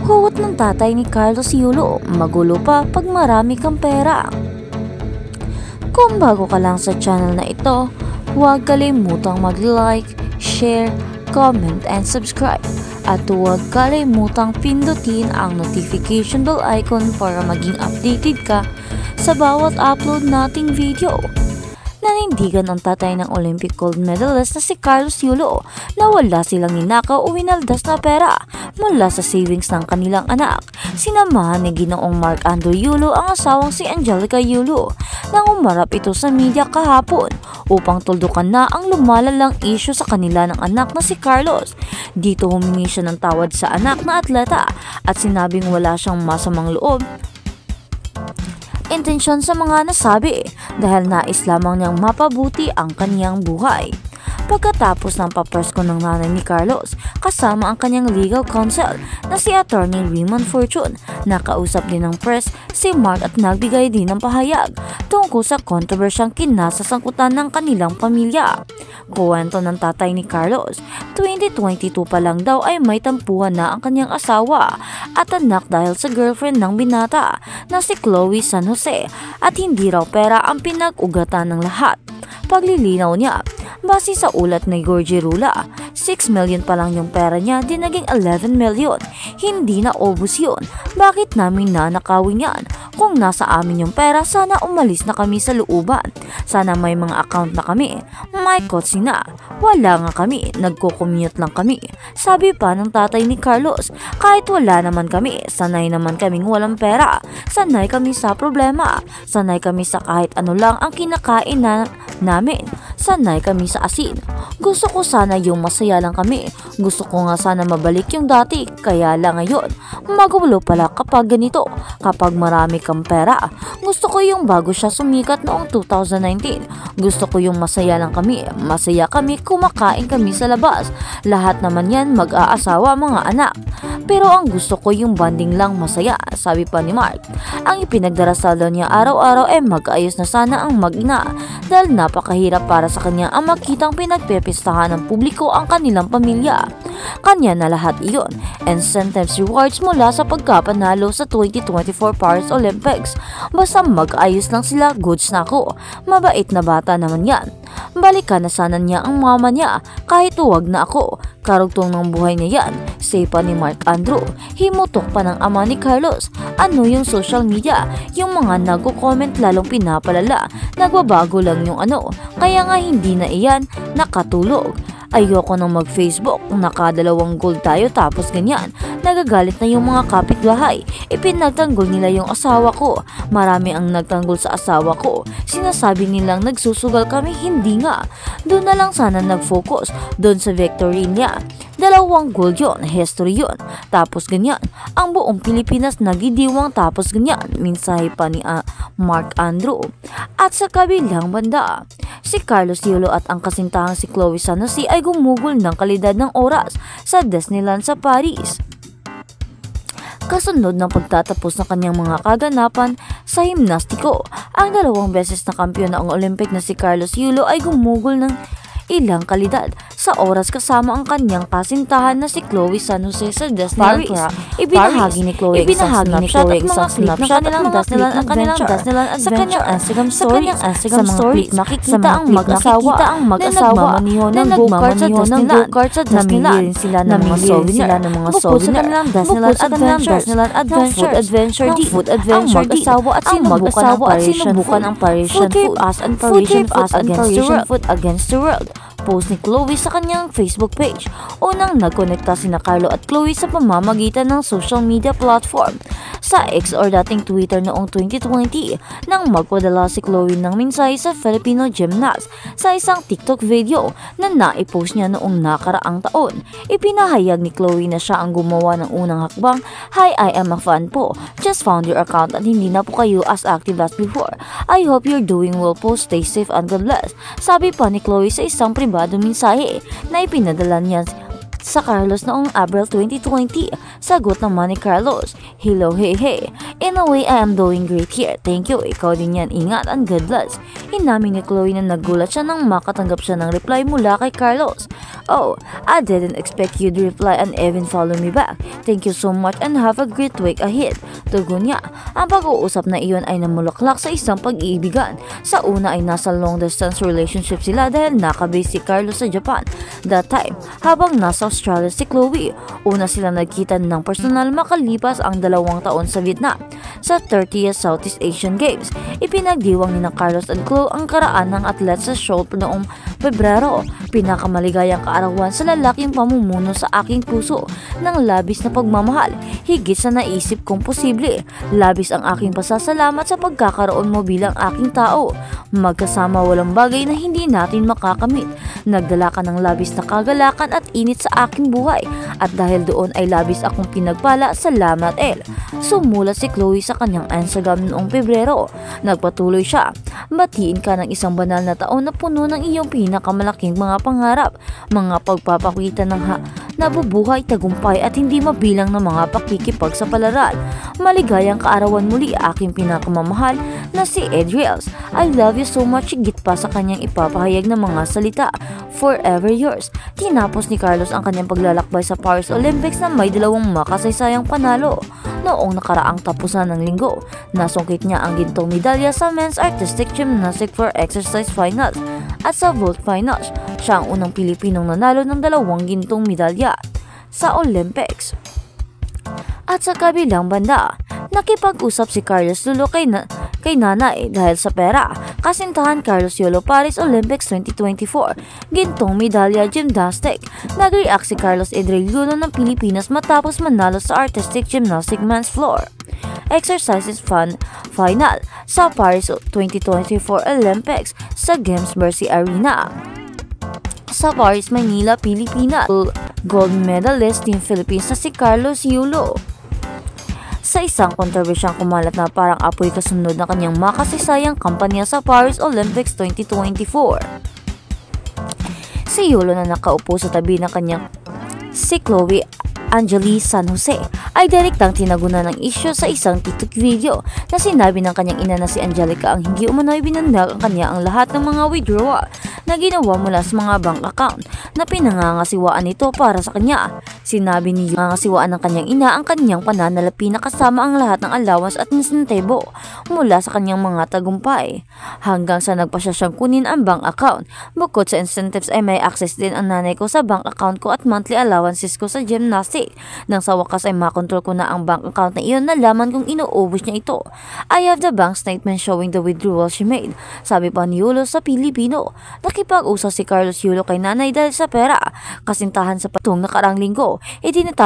Hugot ng tatay ni Carlos Yulo, magulo pa pag marami kang pera. Kung bago ka lang sa channel na ito, huwag kalimutang mag-like, share, comment, and subscribe. At huwag kalimutang pindutin ang notification bell icon para maging updated ka sa bawat upload nating video. Nanindigan ang tatay ng Olympic gold medalist na si Carlos Yulo na wala silang ninakaw o winaldas na pera mula sa savings ng kanilang anak. Sinamahan ni Ginoong Mark Andrew Yulo ang asawang si Angelica Yulo nang umarap ito sa media kahapon upang tuldukan na ang lumalalang issue sa kanila ng anak na si Carlos. Dito humingi siya ng tawad sa anak na atleta at sinabing wala siyang masamang loob intensyon sa mga nasabi dahil nais lamang niyang mapabuti ang kaniyang buhay. Pagkatapos ng papresko ng nanay ni Carlos kasama ang kanyang legal counsel na si Attorney Raymond Fortune, nakausap din ng press si Mark at nagbigay din ng pahayag tungkol sa kontrobersyang kinasasangkutan ng kanilang pamilya. Kuwento ng tatay ni Carlos, 2022 pa lang daw ay may tampuhan na ang kanyang asawa at anak dahil sa girlfriend ng binata na si Chloe San Jose at hindi raw pera ang pinag-ugatan ng lahat. Paglilinaw niya, base sa ulat ni Gorgie Rula, 6 million pa lang yung pera niya, di naging 11 million. Hindi na obos yun. Bakit namin nanakawin yan? Kung nasa amin yung pera, sana umalis na kami sa looban. Sana may mga account na kami. May kotse na. Wala nga kami. Nagko-commute lang kami. Sabi pa ng tatay ni Carlos, kahit wala naman kami, sanay naman kaming walang pera. Sanay kami sa problema. Sanay kami sa kahit ano lang ang kinakain namin. Sanay kami sa asin. Gusto ko sana yung masaya lang kami. Gusto ko nga sana mabalik yung dati. Kaya lang ngayon, magulo pala kapag ganito. Kapag marami kang pera. Gusto ko yung bago siya sumikat noong 2019. Gusto ko yung masaya lang kami. Masaya kami, kumakain kami sa labas. Lahat naman yan mag-aasawa, mga anak. Pero ang gusto ko yung bonding lang masaya, sabi pa ni Mark. Ang ipinagdarasal daw niya araw-araw ay mag-ayos na sana ang mag-ina dahil napakahirap para sa kanya ang makitang pinagpepistahan ng publiko ang kanilang pamilya. Kanya na lahat iyon and sometimes rewards mula sa pagkapanalo sa 2024 Paris Olympics. Basta mag-ayos lang sila, goods na ako. Mabait na bata naman yan. Balikan na sana niya ang mama niya kahit huwag na ako. Karugtong ng buhay niya yan, say pa ni Mark Andrew. Himutok pa ng ama ni Carlos. Ano yung social media? Yung mga nagko-comment lalong pinapalala. Nagbabago lang yung ano. Kaya nga hindi na iyan nakatulog. Ayoko nang mag-Facebook, nakadalawang gold tayo tapos ganyan. Nagagalit na yung mga kapitbahay. Ipinagtanggol nila yung asawa ko. Marami ang nagtanggol sa asawa ko. Sinasabi nilang nagsusugal kami, hindi nga. Doon na lang sana nag-focus, doon sa victory niya. 2 gold yun, history yun. Tapos ganyan, ang buong Pilipinas nagidiwang tapos ganyan. Mensahe pa ni Mark Andrew. At sa kabilang banda, si Carlos Yulo at ang kasintahang si Chloe San Jose ay gumugol ng kalidad ng oras sa Disneyland sa Paris. Kasunod ng pagtatapos ng kanyang mga kaganapan sa himnastiko, ang 2 beses na kampiyon ng Olympic na si Carlos Yulo ay gumugol ng ilang kalidad sa oras kasama ang kanyang kasintahan na si Chloe San Jose sa Disneyland. Ibinahagi ni Chloe isang snapshot at mga clip ng kanilang Disneyland adventure sa kanyang Instagram stories. Makikita ang mag-asawa na nagmamaniho ng go-kart sa Disneyland. Namili rin sila ng mga souvenir. Bukod sa kanilang Disneyland adventure, ang mag-asawa at sinubukan ang Parisian food against the world. Post ni Chloe sa kanyang Facebook page. Unang nagkonekta sina Carlo at Chloe sa pamamagitan ng social media platform sa X or dating Twitter noong 2020 nang magpadala si Chloe ng mensahe sa Filipino gymnast sa isang TikTok video na naipost niya noong nakaraang taon. Ipinahayag ni Chloe na siya ang gumawa ng unang hakbang. Hi, I am a fan po. Just found your account at hindi na po kayo as active as before. I hope you're doing well po. Stay safe and God bless. Sabi pa ni Chloe sa isang pribadong mensahe na ipinadala niya sa Carlos noong April 2020. Sagot naman ni Carlos, "Hello, hey, hey. In a way, I am doing great here. Thank you. Ikaw din yan. Ingat and God bless." Inamin ni Chloe na nagulat siya nang makatanggap siya ng reply mula kay Carlos. "Oh, I didn't expect you'd reply and even follow me back. Thank you so much and have a great week ahead." Tugon niya. Ang pag-uusap na iyon ay namulaklak sa isang pag-iibigan. Sa una ay nasa long distance relationship sila dahil nakabase si Carlos sa Japan. That time, habang nasa Australia si Chloe, una sila nagkita ng personal makalipas ang 2 taon sa Vietnam. Sa 30th Southeast Asian Games, ipinagdiwang ni Carlos at Chloe ang karaan ng atlet sa Seoul noong Pebrero. "Pinakamaligayang kaarawan sa lalaking pamumuno sa aking puso ng labis na pagmamahal. Higit sa naisip kong posible. Labis ang aking pasasalamat sa pagkakaroon mo bilang aking tao. Magkasama walang bagay na hindi natin makakamit. Nagdala ka ng labis na kagalakan at init sa aking buhay. At dahil doon ay labis akong pinagpala. Salamat, El." Sumulat si Chloe sa kanyang Instagram noong Pebrero. Nagpatuloy siya, "Batiin ka ng isang banal na taon na puno ng iyong pinakamalaking mga pangarap, mga pagpapakita ng nabubuhay, tagumpay at hindi mabilang na mga pakikipagsapalaran. Maligayang kaarawan muli, aking pinakamamahal na si Adriels. I love you so much." Higit pa sa kanyang ipapahayag ng mga salita, "Forever yours." Tinapos ni Carlos ang kanyang paglalakbay sa Paris Olympics na may 2 makasaysayang panalo. Noong nakaraang tapusan ng linggo, nasungkit niya ang gintong medalya sa men's artistic gymnastic for exercise finals at sa vault finals. Siya ang unang Pilipinong nanalo ng 2 gintong medalya sa Olympics. At sa kabilang banda, nakipag-usap si Carlos Yulo kay nanay dahil sa pera. Kasintahan Carlos Yulo Paris Olympics 2024, gintong medalya gymnastic. Nag-react si Carlos Edrel Yulo ng Pilipinas matapos manalo sa artistic gymnastic men's floor exercises final sa Paris 2024 Olympics sa Games Mercy Arena sa Paris, Manila, Pilipinas. Gold medalist Team Philippines na si Carlos Yulo. Sa isang kontrobersyang kumalat na parang apoy kasunod ng kanyang makasaysayang kampanya sa Paris Olympics 2024. Si Yulo na nakaupo sa tabi ng kanyang si Chloe Angeli San Jose ay direktang tinagunan ng isyu sa isang TikTok video na sinabi ng kanyang ina na si Angelica ang hindi umano'y binandag ang kanya ang lahat ng mga withdrawal na ginawa mula sa mga bank account na pinangangasiwaan nito para sa kanya. Sinabi ni nangangasiwaan ng kanyang ina ang kanyang pananalapi na kasama ang lahat ng allowance at insentibo mula sa kanyang mga tagumpay. Hanggang sa nagpasya siyang kunin ang bank account. Bukod sa incentives ay may access din ang nanay ko sa bank account ko at monthly allowances ko sa gymnastic. Nang sa wakas ay makontrol ko na ang bank account na iyon, nalaman kong inuubos niya ito. I have the bank statement showing the withdrawal she made. Sabi pa ni Yulo sa Pilipino. Nakipag-usap si Carlos Yulo kay nanay dahil sa pera. Kasintahan sa patong nakarang linggo, itinatapos